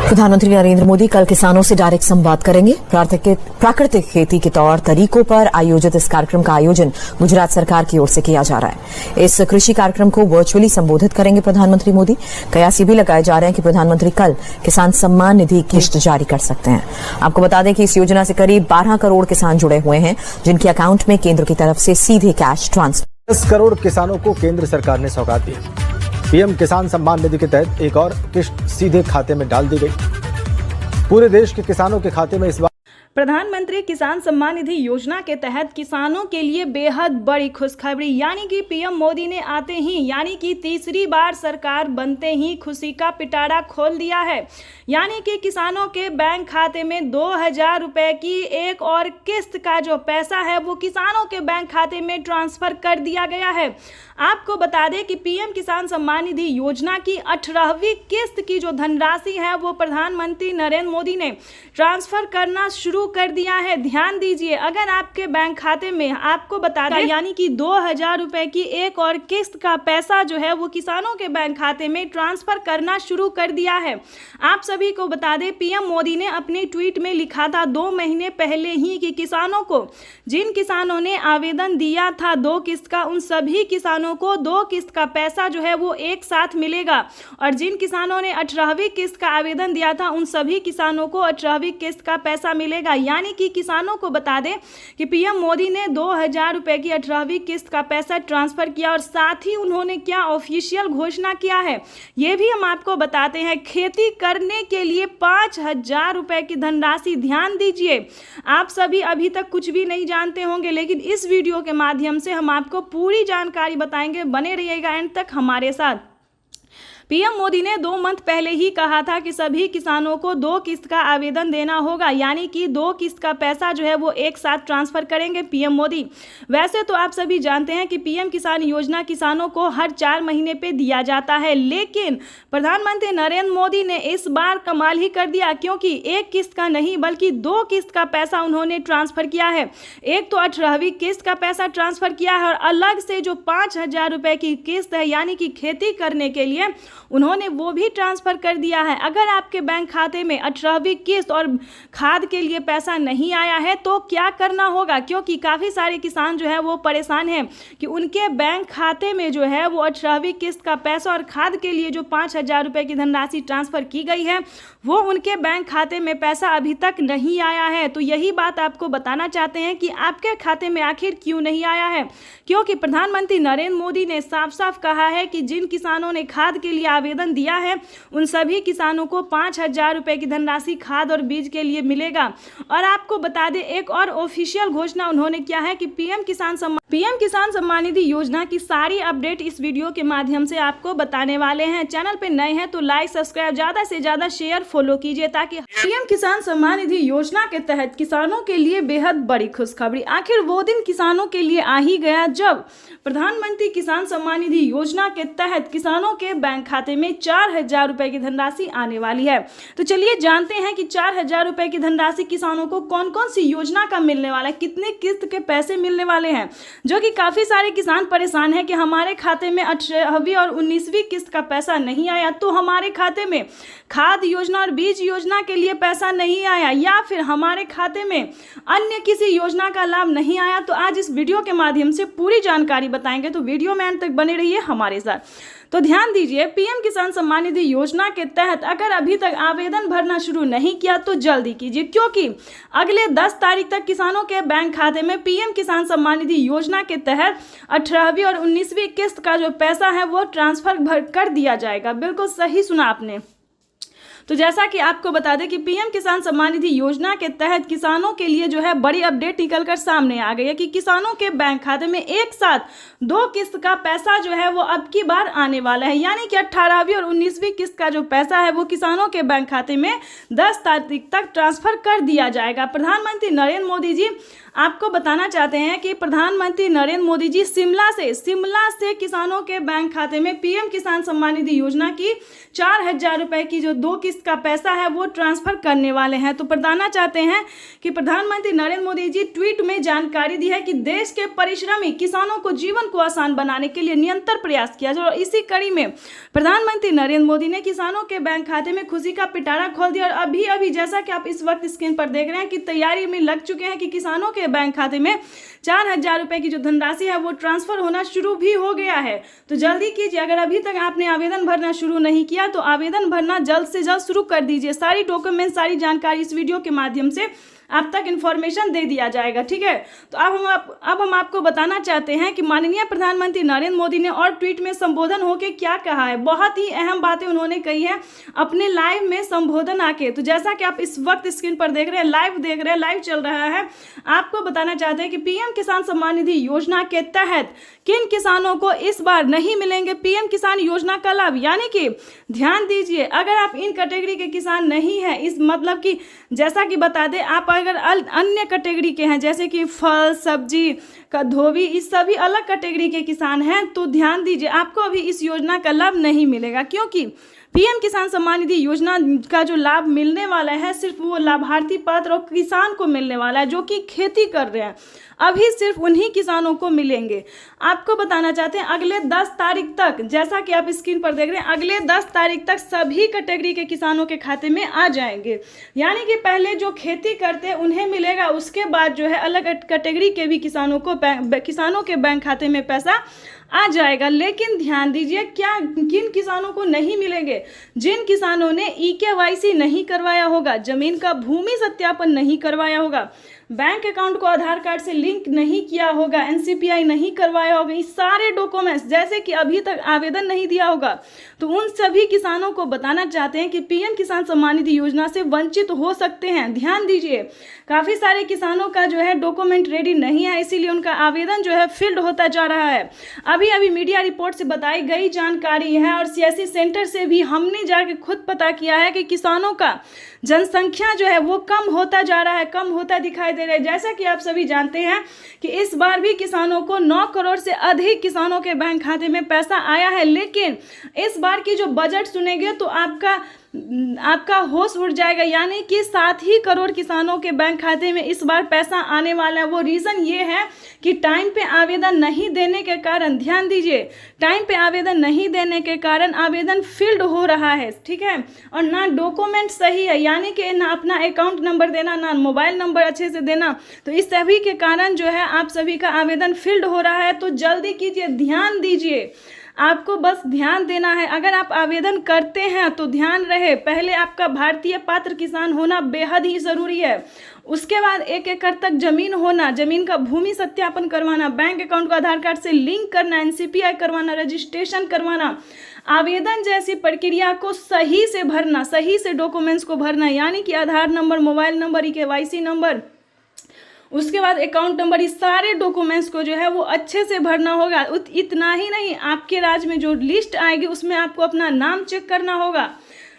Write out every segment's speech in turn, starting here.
प्रधानमंत्री नरेंद्र मोदी कल किसानों से डायरेक्ट संवाद करेंगे। प्राकृतिक खेती के तौर तरीकों पर आयोजित इस कार्यक्रम का आयोजन गुजरात सरकार की ओर से किया जा रहा है। इस कृषि कार्यक्रम को वर्चुअली संबोधित करेंगे प्रधानमंत्री मोदी। कयास ये भी लगाए जा रहे हैं कि प्रधानमंत्री कल किसान सम्मान निधि किश्त जारी कर सकते हैं। आपको बता दें कि इस योजना से करीब 12 करोड़ किसान जुड़े हुए हैं, जिनके अकाउंट में केंद्र की तरफ से सीधे कैश ट्रांसफर। 10 करोड़ किसानों को केंद्र सरकार ने सौगात दी। पीएम किसान सम्मान निधि के तहत एक और किश्त सीधे खाते में डाल दी गई। पूरे देश के किसानों के खाते में इस बार प्रधानमंत्री किसान सम्मान निधि योजना के तहत किसानों के लिए बेहद बड़ी खुशखबरी, यानी कि पीएम मोदी ने आते ही यानी कि तीसरी बार सरकार बनते ही खुशी का पिटारा खोल दिया है। यानी कि किसानों के बैंक खाते में 2000 रुपए की एक और किस्त का जो पैसा है वो किसानों के बैंक खाते में ट्रांसफर कर दिया गया है। आपको बता दें कि पीएम किसान सम्मान निधि योजना की 18वीं किस्त की जो धनराशि है वो प्रधानमंत्री नरेंद्र मोदी ने ट्रांसफर करना शुरू कर दिया है। ध्यान दीजिए, अगर आपके बैंक खाते में आपको बता दें यानी कि 2000 रुपए की एक और किस्त का पैसा जो है वो किसानों के बैंक खाते में ट्रांसफर करना शुरू कर दिया है। आप सभी को बता दें, पीएम मोदी ने अपने ट्वीट में लिखा था 2 महीने पहले ही कि किसानों को, जिन किसानों ने आवेदन दिया था 2 किस्त का, उन सभी किसानों को 2 किस्त का पैसा जो है वो एक साथ मिलेगा। और जिन किसानों ने 18वीं किस्त का आवेदन दिया था उन सभी किसानों को 18वीं किस्त का पैसा मिलेगा। यानी कि किसानों को बता दें कि पीएम मोदी ने 2000 रुपए की 18वीं किस्त का पैसा ट्रांसफर किया और साथ ही उन्होंने क्या ऑफिशियल घोषणा किया है ये भी हम आपको बताते हैं। खेती करने के लिए 5000 रुपए की धनराशि। ध्यान दीजिए, आप सभी अभी तक कुछ भी नहीं जानते होंगे, लेकिन इस वीडियो के माध्यम से हम आपको पूरी जानकारी बताएंगे। बने रहिएगा एंड तक हमारे साथ। पीएम मोदी ने 2 मंथ पहले ही कहा था कि सभी किसानों को 2 किस्त का आवेदन देना होगा, यानी कि 2 किस्त का पैसा जो है वो एक साथ ट्रांसफर करेंगे पीएम मोदी। वैसे तो आप सभी जानते हैं कि पीएम किसान योजना किसानों को हर 4 महीने पे दिया जाता है, लेकिन प्रधानमंत्री नरेंद्र मोदी ने इस बार कमाल ही कर दिया, क्योंकि एक किस्त का नहीं बल्कि 2 किस्त का पैसा उन्होंने ट्रांसफर किया है। एक तो 18वीं किस्त का पैसा ट्रांसफर किया है और अलग से जो 5000 रुपए की किस्त है यानी कि खेती करने के लिए उन्होंने वो भी ट्रांसफर कर दिया है। अगर आपके बैंक खाते में 18वीं किस्त और खाद के लिए पैसा नहीं आया है तो क्या करना होगा, क्योंकि काफ़ी सारे किसान जो है वो परेशान हैं कि उनके बैंक खाते में जो है वो 18वीं किस्त का पैसा और खाद के लिए जो 5000 रुपए की धनराशि ट्रांसफर की गई है वो उनके बैंक खाते में पैसा अभी तक नहीं आया है। तो यही बात आपको बताना चाहते हैं कि आपके खाते में आखिर क्यों नहीं आया है, क्योंकि प्रधानमंत्री नरेंद्र मोदी ने साफ साफ कहा है कि जिन किसानों ने खाद के लिए आवेदन दिया है उन सभी किसानों को 5000 रुपए की धनराशि खाद और बीज के लिए मिलेगा। और आपको बता दें, एक और ऑफिशियल घोषणा उन्होंने किया है कि पीएम किसान सम्मान निधि योजना की सारी अपडेट इस वीडियो के माध्यम से आपको बताने वाले हैं। चैनल पे नए हैं तो लाइक सब्सक्राइब ज्यादा से ज्यादा शेयर फॉलो कीजिए, ताकि पीएम किसान सम्मान निधि योजना के तहत किसानों के लिए बेहद बड़ी खुशखबरी। आखिर वो दिन किसानों के लिए आ ही गया जब प्रधानमंत्री किसान सम्मान निधि योजना के तहत किसानों के बैंक खाते में 4000 रुपए की धनराशि आने वाली है। तो चलिए जानते हैं कि 4000 रुपए की धनराशि किसानों को कौन कौन सी योजना का मिलने वाला है, कितने किस्त के पैसे मिलने वाले हैं, जो कि काफी सारे किसान परेशान हैं कि हमारे खाते में 18वीं और 19वीं किस्त का पैसा नहीं आया, तो हमारे खाते में खाद योजना और बीज योजना के लिए पैसा नहीं आया, या फिर हमारे खाते में अन्य किसी योजना का लाभ नहीं आया। तो आज इस वीडियो के माध्यम से पूरी जानकारी बताएंगे, तो वीडियो में अंत तक बने रहिए हमारे साथ। तो ध्यान दीजिए, पीएम किसान सम्मान निधि योजना के तहत अगर अभी तक आवेदन भरना शुरू नहीं किया तो जल्दी कीजिए, क्योंकि अगले 10 तारीख तक किसानों के बैंक खाते में पीएम किसान सम्मान निधि योजना के तहत 18वीं और 19वीं किस्त का जो पैसा है वो ट्रांसफर कर दिया जाएगा। बिल्कुल सही सुना आपने। तो जैसा कि आपको बता दें कि पीएम किसान सम्मान निधि योजना के तहत किसानों के लिए जो है बड़ी अपडेट निकलकर सामने आ गई है कि किसानों के बैंक खाते में एक साथ 2 किस्त का पैसा जो है वो अब की बार आने वाला है, यानी कि 18वीं और 19वीं किस्त का जो पैसा है वो किसानों के बैंक खाते में 10 तारीख तक ट्रांसफर कर दिया जाएगा। प्रधानमंत्री नरेंद्र मोदी जी आपको बताना चाहते हैं कि प्रधानमंत्री नरेंद्र मोदी जी शिमला से किसानों के बैंक खाते में पीएम किसान सम्मान निधि योजना की 4000 रुपए की जो 2 किस्त किस्त का पैसा है वो ट्रांसफर करने वाले हैं। तो बताना चाहते हैं कि प्रधानमंत्री नरेंद्र मोदी जी ट्वीट में जानकारी दी है कि देश के परिश्रमी किसानों को जीवन को आसान बनाने के लिए निरंतर प्रयास किया जाए। और इसी कड़ी में प्रधानमंत्री नरेंद्र मोदी ने किसानों के बैंक खाते में खुशी का पिटारा खोल दिया। और अभी अभी जैसा कि आप इस वक्त स्क्रीन पर देख रहे हैं कि तैयारी में लग चुके हैं कि किसानों के बैंक खाते में 4,000 रुपए की जो धनराशि है वो ट्रांसफर होना शुरू भी हो गया है। तो जल्दी कीजिए, अगर अभी तक आपने आवेदन भरना शुरू नहीं किया तो आवेदन भरना जल्द से जल्द शुरू कर दीजिए। सारी डॉक्यूमेंट, सारी जानकारी इस वीडियो के माध्यम से आप तक इन्फॉर्मेशन दे दिया जाएगा। ठीक है, तो अब हम आपको बताना चाहते हैं कि माननीय प्रधानमंत्री नरेंद्र मोदी ने और ट्वीट में संबोधन होकर क्या कहा है। बहुत ही अहम बातें उन्होंने कही है अपने लाइव में संबोधन आके। तो जैसा कि आप इस वक्त स्क्रीन पर देख रहे हैं, लाइव चल रहा है, आपको बताना चाहते हैं कि पीएम किसान सम्मान निधि योजना के तहत किन किसानों को इस बार नहीं मिलेंगे पीएम किसान योजना का लाभ। यानी कि ध्यान दीजिए, अगर आप इन कैटेगरी के किसान नहीं है, इस मतलब कि जैसा कि बता दें, आप अगर अन्य कैटेगरी के हैं जैसे कि फल, सब्जी का धोबी, इस सभी अलग कैटेगरी के किसान हैं, तो ध्यान दीजिए आपको अभी इस योजना का लाभ नहीं मिलेगा। क्योंकि पीएम किसान सम्मान निधि योजना का जो लाभ मिलने वाला है सिर्फ वो लाभार्थी पात्र और किसान को मिलने वाला है जो कि खेती कर रहे हैं। अभी सिर्फ उन्हीं किसानों को मिलेंगे। आपको बताना चाहते हैं अगले 10 तारीख तक, जैसा कि आप स्क्रीन पर देख रहे हैं, अगले 10 तारीख तक सभी कैटेगरी के किसानों के खाते में आ जाएंगे। यानी कि पहले जो खेती करते हैं उन्हें मिलेगा, उसके बाद जो है अलग कैटेगरी के भी किसानों के बैंक खाते में पैसा आ जाएगा। लेकिन ध्यान दीजिए, क्या किन किसानों को नहीं मिलेंगे? जिन किसानों ने EKYC नहीं करवाया होगा, जमीन का भूमि सत्यापन नहीं करवाया होगा, बैंक अकाउंट को आधार कार्ड से लिंक नहीं किया होगा, NCPI नहीं करवाया होगा, ये सारे डॉक्यूमेंट्स जैसे कि अभी तक आवेदन नहीं दिया होगा, तो उन सभी किसानों को बताना चाहते हैं कि पीएम किसान सम्मान निधि योजना से वंचित हो सकते हैं। ध्यान दीजिए, काफ़ी सारे किसानों का जो है डॉक्यूमेंट रेडी नहीं है, इसीलिए उनका आवेदन जो है फील्ड होता जा रहा है। अभी अभी मीडिया रिपोर्ट से बताई गई जानकारी है और CSC सेंटर से भी हमने जाके खुद पता किया है कि किसानों का जनसंख्या जो है वो कम होता जा रहा है, कम होता दिखाई दे रहा है। जैसा कि आप सभी जानते हैं कि इस बार भी किसानों को 9 करोड़ से अधिक किसानों के बैंक खाते में पैसा आया है। लेकिन इस बार की जो बजट सुनेंगे तो आपका होश उड़ जाएगा। यानी कि 7 ही करोड़ किसानों के बैंक खाते में इस बार पैसा आने वाला है। वो रीज़न ये है कि टाइम पे आवेदन नहीं देने के कारण, ध्यान दीजिए, टाइम पे आवेदन नहीं देने के कारण आवेदन फील्ड हो रहा है। ठीक है, और ना डॉक्यूमेंट सही है, यानी कि ना अपना अकाउंट नंबर देना, ना मोबाइल नंबर अच्छे से देना, तो इस सभी के कारण जो है आप सभी का आवेदन फील्ड हो रहा है। तो जल्दी कीजिए, ध्यान दीजिए, आपको बस ध्यान देना है। अगर आप आवेदन करते हैं तो ध्यान रहे, पहले आपका भारतीय पात्र किसान होना बेहद ही ज़रूरी है। उसके बाद 1 एकड़ तक जमीन होना, जमीन का भूमि सत्यापन करवाना, बैंक अकाउंट को आधार कार्ड से लिंक करना, NCPI करवाना, रजिस्ट्रेशन करवाना, आवेदन जैसी प्रक्रिया को सही से भरना, सही से डॉक्यूमेंट्स को भरना, यानी कि Aadhaar number, mobile number, EKYC number, उसके बाद अकाउंट नंबर, इस सारे डॉक्यूमेंट्स को जो है वो अच्छे से भरना होगा। इतना ही नहीं, आपके राज्य में जो लिस्ट आएगी उसमें आपको अपना नाम चेक करना होगा।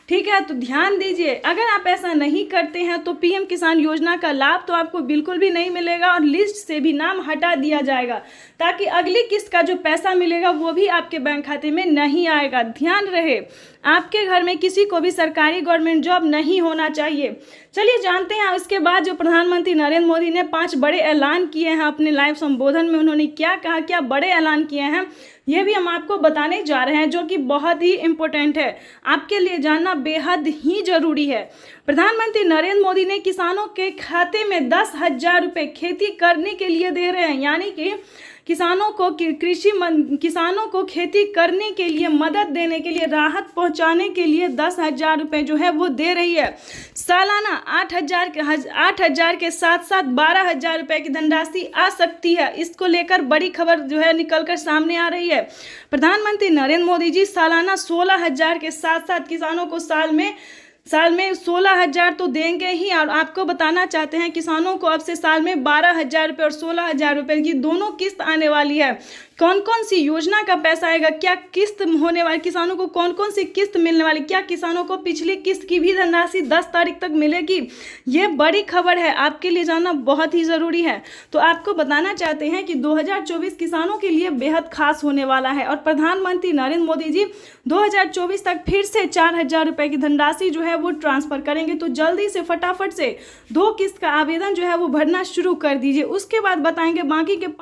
ठीक है, तो ध्यान दीजिए, अगर आप ऐसा नहीं करते हैं तो पीएम किसान योजना का लाभ तो आपको बिल्कुल भी नहीं मिलेगा और लिस्ट से भी नाम हटा दिया जाएगा, ताकि अगली किस्त का जो पैसा मिलेगा वो भी आपके बैंक खाते में नहीं आएगा। ध्यान रहे, आपके घर में किसी को भी सरकारी गवर्नमेंट जॉब नहीं होना चाहिए। चलिए जानते हैं इसके बाद जो प्रधानमंत्री नरेंद्र मोदी ने 5 बड़े ऐलान किए हैं अपने लाइव संबोधन में, उन्होंने क्या कहा, क्या बड़े ऐलान किए हैं, ये भी हम आपको बताने जा रहे हैं, जो कि बहुत ही इम्पोर्टेंट है, आपके लिए जानना बेहद ही जरूरी है। प्रधानमंत्री नरेंद्र मोदी ने किसानों के खाते में 10,000 रुपये खेती करने के लिए दे रहे हैं। यानी कि किसानों को खेती करने के लिए मदद देने के लिए, राहत पहुंचाने के लिए 10,000 रुपये जो है वो दे रही है। सालाना 8,000 के साथ साथ 12,000 रुपये की धनराशि आ सकती है। इसको लेकर बड़ी खबर जो है निकलकर सामने आ रही है। प्रधानमंत्री नरेंद्र मोदी जी सालाना 16,000 के साथ साथ किसानों को साल में 16,000 तो देंगे ही, और आपको बताना चाहते हैं किसानों को अब से साल में 12,000 रुपये और 16,000 रुपये की दोनों किस्त आने वाली है। कौन कौन सी योजना का पैसा आएगा, क्या किस्त होने वाली, किसानों को कौन कौन सी किस्त मिलने वाली, क्या किसानों को पिछली किस्त की भी धनराशि 10 तारीख तक मिलेगी। ये बड़ी खबर है, आपके लिए जानना बहुत ही ज़रूरी है। तो आपको बताना चाहते हैं कि 2024 किसानों के लिए बेहद खास होने वाला है और प्रधानमंत्री नरेंद्र मोदी जी 2024 तक फिर से 4,000 रुपये की धनराशि जो है वो ट्रांसफ़र करेंगे। तो जल्दी से फटाफट से 2 किस्त का आवेदन जो है वो भरना शुरू कर दीजिए, उसके बाद बताएंगे बाकी के